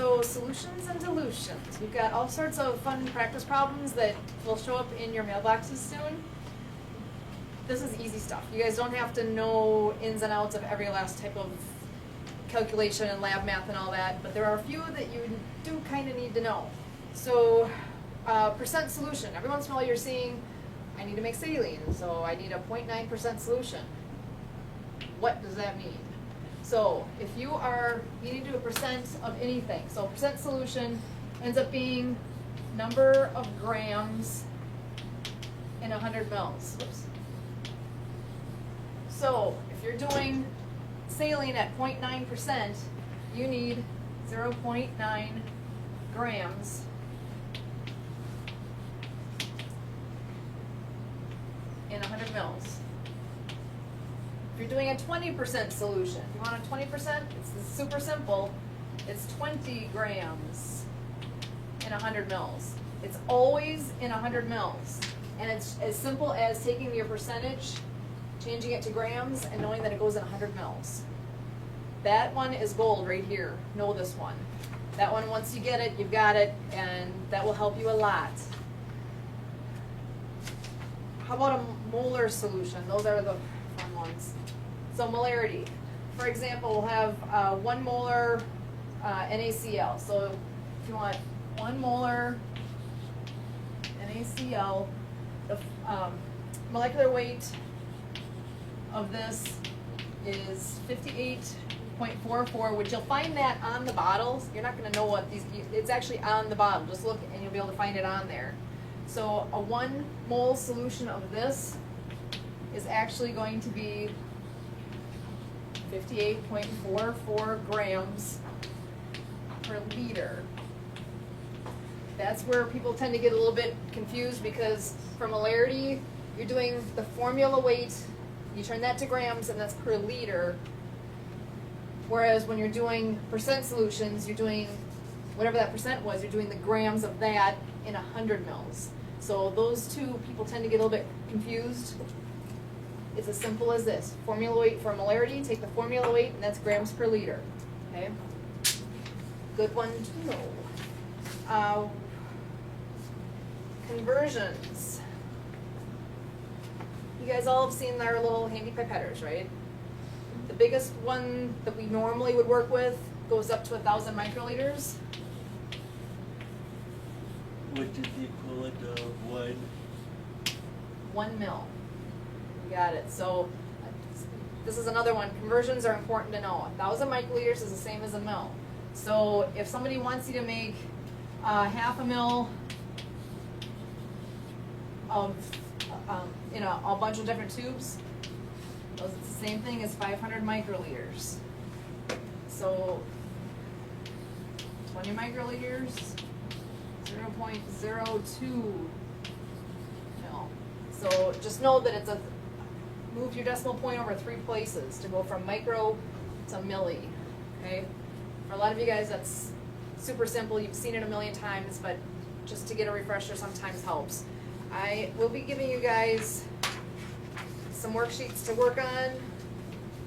So solutions and dilutions. We've got all sorts of fun practice problems that will show up in your mailboxes soon. This is easy stuff. You guys don't have to know ins and outs of every last type of calculation and lab math and all that, but there are a few that you do kind of need to know. So percent solution. Every once in a while you're seeing, I need to make saline, so I need a 0.9% solution. What does that mean? So if you are needing to do a percent of anything, so percent solution ends up being number of grams in 100 mils. Oops. So if you're doing saline at 0.9%, you need 0.9 grams in 100 mils. If you're doing a 20% solution, if you want a 20%, it's super simple. It's 20 grams in 100 mils. It's always in 100 mils. And it's as simple as taking your percentage, changing it to grams, and knowing that it goes in 100 mils. That one is gold right here. Know this one. That one, once you get it, you've got it, and that will help you a lot. How about a molar solution? Those are the fun ones. So molarity. For example, we'll have 1 molar NaCl. So if you want 1 molar NaCl, the molecular weight of this is 58.44, which you'll find that on the bottles. You're not going to know what these, it's actually on the bottle. Just look and you'll be able to find it on there. So a 1 mole solution of this is actually going to be 58.44 grams per liter. That's where people tend to get a little bit confused, because for molarity, you're doing the formula weight, you turn that to grams, and that's per liter. Whereas when you're doing percent solutions, you're doing whatever that percent was, you're doing the grams of that in 100 mils. So those two, people tend to get a little bit confused. It's as simple as this. Formula weight for molarity, take the formula weight, and that's grams per liter. Okay? Good one to know. Conversions. You guys all have seen our little handy pipetters, right? The biggest one that we normally would work with goes up to 1,000 microliters. Which is the equivalent of 1 mil. You got it. So this is another one. Conversions are important to know. 1,000 microliters is the same as a mil. So if somebody wants you to make half a mil of in a bunch of different tubes, it's the same thing as 500 microliters. So 20 microliters, 0.02 mil. So just know that it's a, move your decimal point over 3 places to go from micro to milli, okay? For a lot of you guys, that's super simple. You've seen it a million times, but just to get a refresher sometimes helps. I will be giving you guys some worksheets to work on,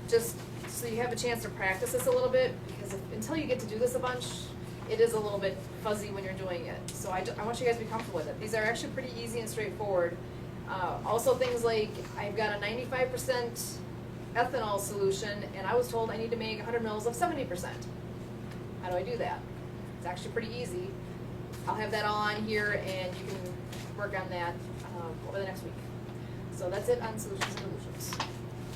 just so you have a chance to practice this a little bit, because until you get to do this a bunch, it is a little bit fuzzy when you're doing it. So I want you guys to be comfortable with it. These are actually pretty easy and straightforward. Also things like, I've got a 95% ethanol solution, and I was told I need to make 100 mils of 70%. How do I do that? It's actually pretty easy. I'll have that all on here, and you can work on that over the next week. So that's it on solutions and dilutions.